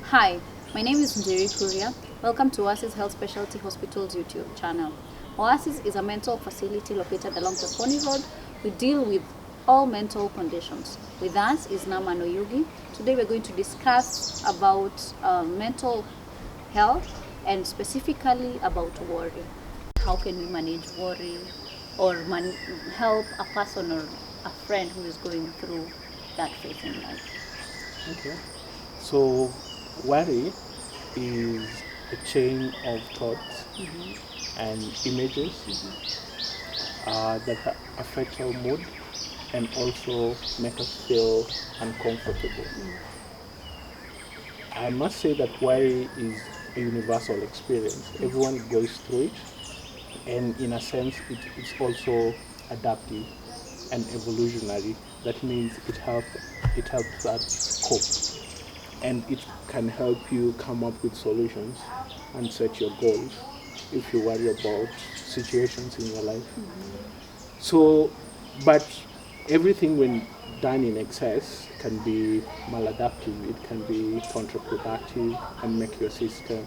Hi, my name is Njeri Kuria. Welcome to Oasis Health Specialty Hospital's YouTube channel. Oasis is a mental facility located along the Pony Road. We deal with all mental conditions. With us is Naaman Oyugi. Today we're going to discuss about mental health and specifically about worry. How can we manage worry or help a person or a friend who is going through that phase in life? Okay. So, worry is a chain of thoughts and images that affect our mood and also make us feel uncomfortable. I must say that worry is a universal experience. Everyone goes through it, and in a sense, it's also adaptive and evolutionary. That means it helps us cope, and it can help you come up with solutions and set your goals if you worry about situations in your life. So, but everything when done in excess can be maladaptive. It can be counterproductive and make your system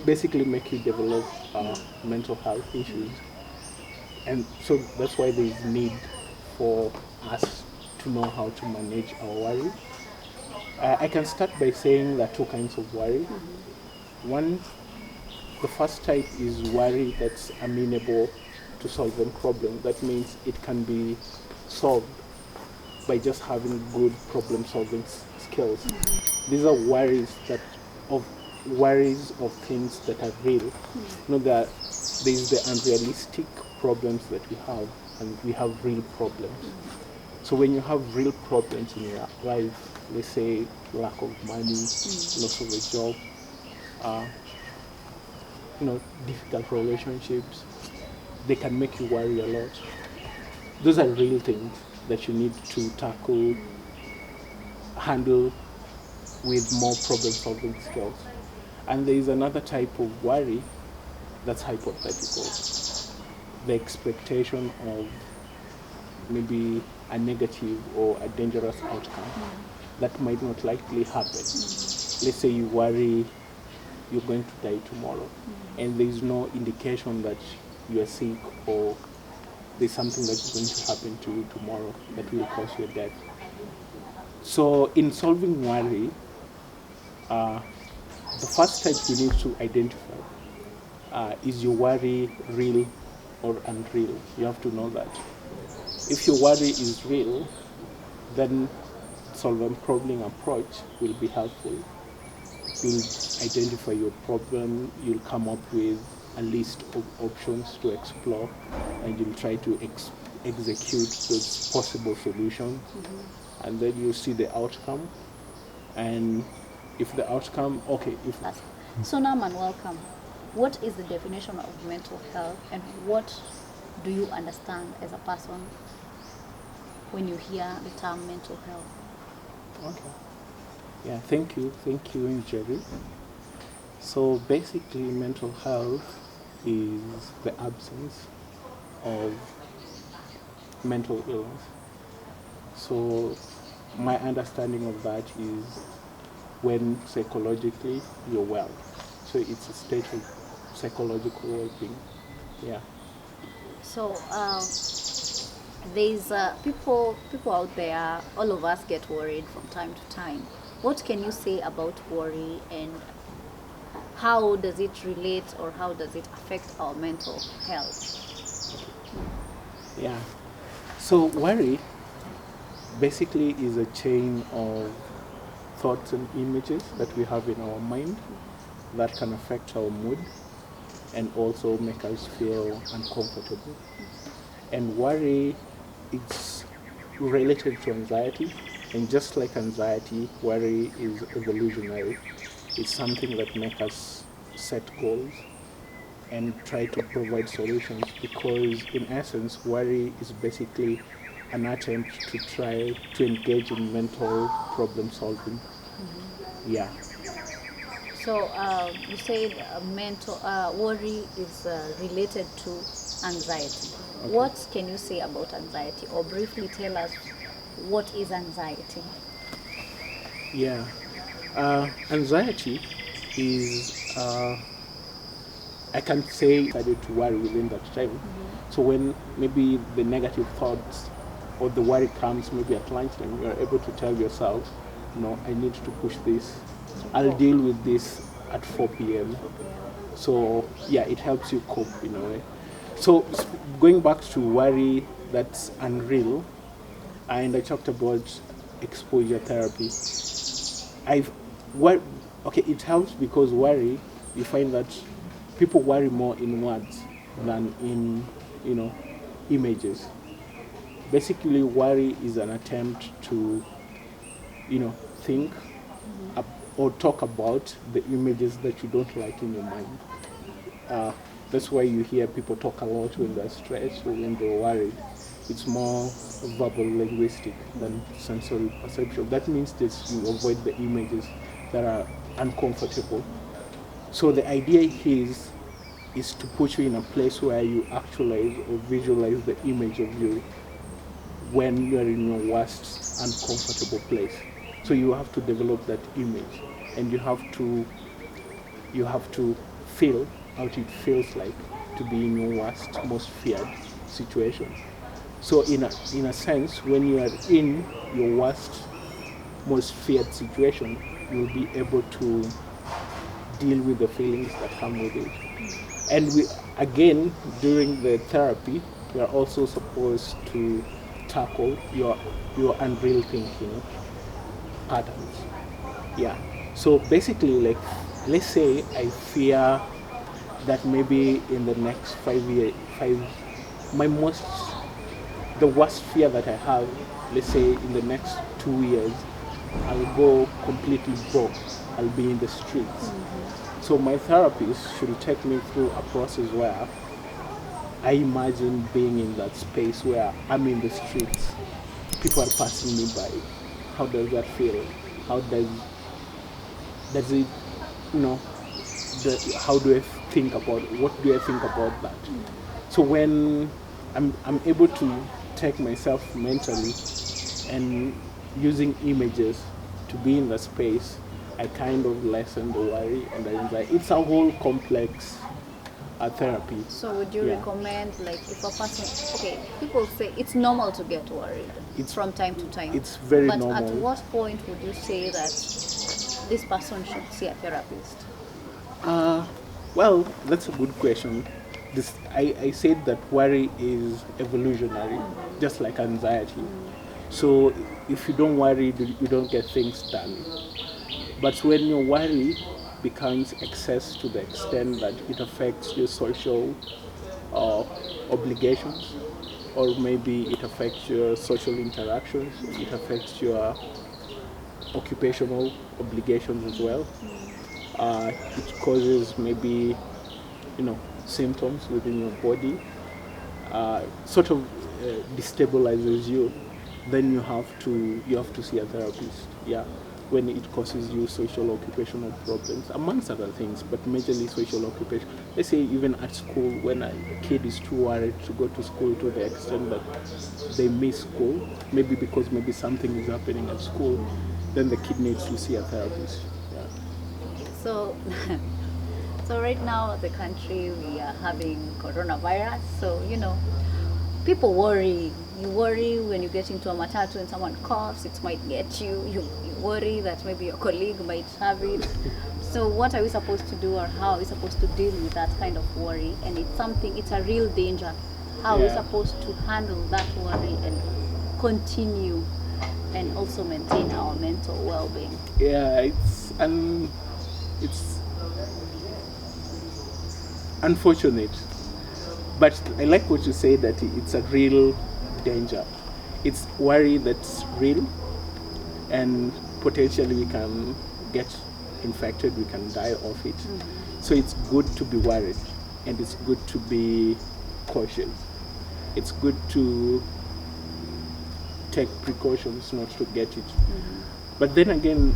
basically make you develop mental health issues. And so that's why there is need for us to know how to manage our worry. I can start by saying there are two kinds of worry. One, the first type is worry that's amenable to solving problems. That means it can be solved by just having good problem solving skills. These are worries of things that are real. That there is the unrealistic problems that we have, and we have real problems. So when you have real problems in your life, let's say lack of money, loss of a job, difficult relationships, they can make you worry a lot. Those are real things that you need to tackle, handle with more problem solving skills. And there is another type of worry that's hypothetical. The expectation of maybe a negative or a dangerous outcome that might not likely happen. Let's say you worry you're going to die tomorrow, and there is no indication that you are sick or there's something that's going to happen to you tomorrow that will cause your death. So in solving worry, the first type you need to identify is your worry real or unreal? You have to know that. If your worry is real, then solving problem approach will be helpful. You'll identify your problem, you'll come up with a list of options to explore, and you'll try to execute those possible solutions, and then you see the outcome. And if the outcome, So Naaman, welcome. What is the definition of mental health, and what do you understand as a person when you hear the term mental health? Okay. Yeah, thank you, Jerry. So basically, mental health is the absence of mental illness. So my understanding of that is when psychologically you're well. So it's a state of psychological well-being. Yeah. So there's people out there. All of us get worried from time to time. What can you say about worry, and how does it relate or how does it affect our mental health? Yeah. So worry basically is a chain of thoughts and images that we have in our mind that can affect our mood and also make us feel uncomfortable. And worry is related to anxiety, and just like anxiety, worry is evolutionary. It's something that makes us set goals and try to provide solutions, because in essence worry is basically an attempt to try to engage in mental problem solving. Yeah. So you said mental worry is related to anxiety. Okay. What can you say about anxiety, or briefly tell us what is anxiety? Yeah. Anxiety is, I can say, started to worry within that time. So when maybe the negative thoughts or the worry comes maybe at lunchtime, you're able to tell yourself, no, I need to push this. I'll deal with this at 4 p.m. So yeah, it helps you cope in a way. So going back to worry that's unreal, and I talked about exposure therapy. Okay, it helps because worry, you find that people worry more in words than in, images. Basically, worry is an attempt to, think or talk about the images that you don't like in your mind. That's why you hear people talk a lot when they're stressed or when they're worried. It's more verbal linguistic than sensory perception. That means that you avoid the images that are uncomfortable. So the idea is to put you in a place where you actualize or visualize the image of you when you're in your worst uncomfortable place. So you have to develop that image, and you have to feel what it feels like to be in your worst, most feared situation. So in a sense, when you are in your worst, most feared situation, you'll be able to deal with the feelings that come with it. And again, during the therapy, we are also supposed to tackle your unreal thinking patterns. Yeah. So basically, like, let's say I fear that maybe in the next 5 years, the worst fear that I have, let's say in the next 2 years, I'll go completely broke. I'll be in the streets. So my therapist should take me through a process where I imagine being in that space where I'm in the streets. People are passing me by. How does that feel? How does it, how do I think about it? What do I think about that? So when I'm able to take myself mentally and using images to be in the space, I kind of lessen the worry and the anxiety. It's a whole complex therapy. So would you recommend, like, if a person, okay, people say it's normal to get worried from time to time. It's very normal. But at what point would you say that this person should see a therapist? Well, that's a good question. I said that worry is evolutionary, just like anxiety. So if you don't worry, you don't get things done. But when your worry becomes excess to the extent that it affects your social obligations, or maybe it affects your social interactions, it affects your occupational obligations as well. It causes maybe, symptoms within your body, sort of destabilizes you. Then you have to see a therapist. Yeah, when it causes you social occupational problems, amongst other things, but majorly social occupation. Let's say even at school, when a kid is too worried to go to school to the extent that they miss school, maybe because something is happening at school, then the kid needs to see a therapist. Yeah. So, so right now the country, we are having coronavirus. So people worry. You worry when you get into a matatu and someone coughs, it might get you. You worry that maybe your colleague might have it. So what are we supposed to do, or how are we supposed to deal with that kind of worry? And it's a real danger. How are we supposed to handle that worry and continue and also maintain our mental well-being? Yeah, it's unfortunate, but I like what you say, that it's a real danger. It's worry that's real, and potentially we can get infected, we can die of it. So it's good to be worried, and it's good to be cautious. It's good to take precautions not to get it. But then again,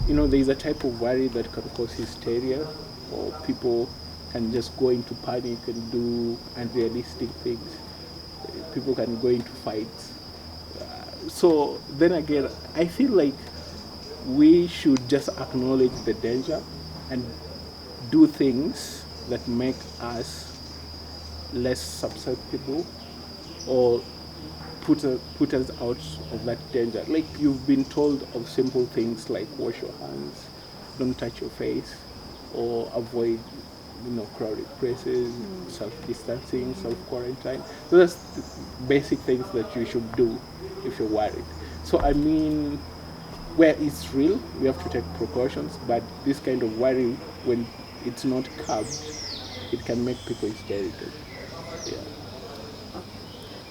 there is a type of worry that can cause hysteria, or people can just go into panic and do unrealistic things. People can go into fights. So then again, I feel like we should just acknowledge the danger and do things that make us less susceptible or put us out of that danger. Like you've been told of simple things like wash your hands, don't touch your face, or avoid crowded places, self-distancing, self-quarantine. So that's the basic things that you should do if you're worried. So I mean, where it's real, we have to take precautions, but this kind of worry, when it's not curbed, it can make people hysterical. Yeah.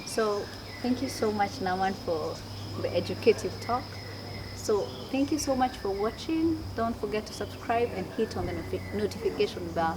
So thank you so much, Naaman, for the educative talk. So thank you so much for watching. Don't forget to subscribe and hit on the notification bell.